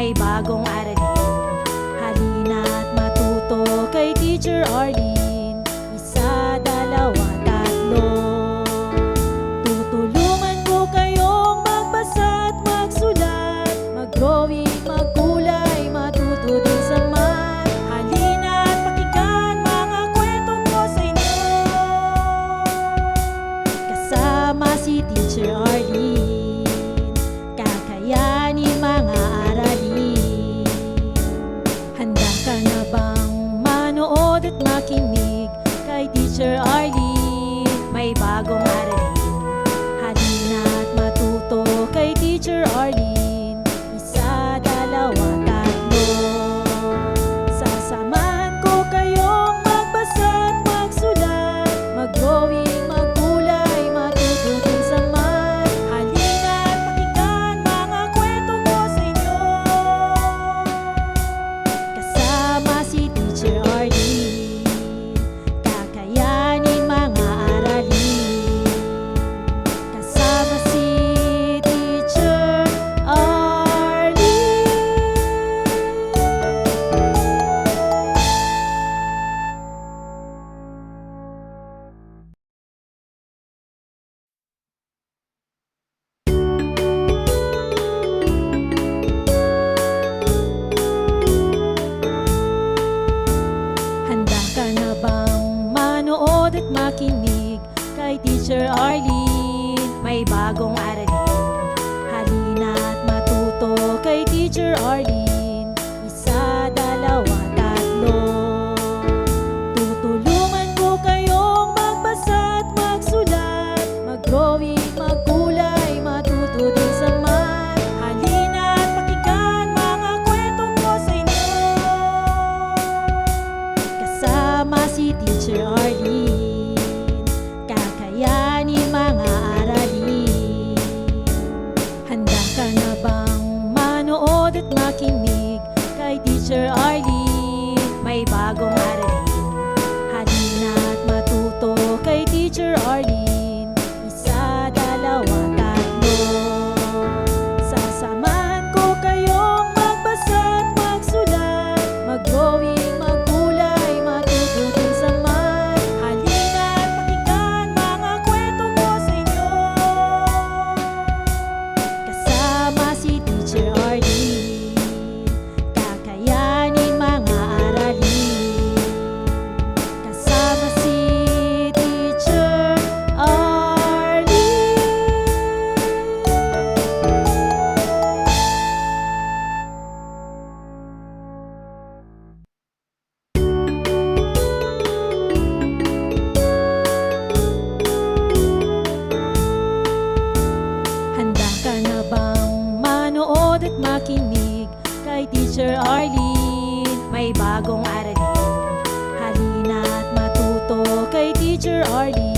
may bagong aralin. Halina't matuto kay Teacher Arlene. Isa, dalawa, tatlo. Tutulungan ko kayong magbasa at magsulat, mag-drawing, magkulay, matuto din sa math. Halina't pakinggan mga kwento ko sa inyo. Kasama si Teacher Arlene, kakayanin mga aralin. Handa ka na bang manood at makinig kay Teacher Arlene? May bagong aralin. Halina't matuto kay Teacher Arlene. Isa, dalawa, tatlo. Sasamahan ko kayong magbasa at magsulat, mag-drawing, magkulay, matuto din sa math. Halina't pakinggan mga kwento ko sa inyo. Kasama si Teacher Arlene, kakayanin mga aralin. Kasama si Teacher Arlene. Handa ka na bang manood at makinig kay Teacher Arlene? May bagong aralin. Halina't matuto kay Teacher Arlene. Isa, dalawa, tatlo. Tutulungan ko kayong magbasa at magsulat, mag-drawing, magkulay, matuto din sa math. Halina't pakinggan mga kwento ko sa inyo. Kasama si Teacher Arlene, kakayanin mga aralin. Handa ka na bang manood at makinig kay Teacher Arlene? May bagong aralin. Halina't matuto kay Teacher Arlene. Isa, dalawa, tatlo. Sasamahan ko kayong magbasa at magsulat, mag-drawing, magkulay, matuto din sa math. Halina't pakinggan mga kwento ko sa inyo. Kasama si Teacher Arlene, kakayanin mga aralin. Kasama si Teacher Arlene. Handa ka na bang manood at makinig kay Teacher Arlene? May bagong aralin. Halina't matuto kay Teacher Arlene.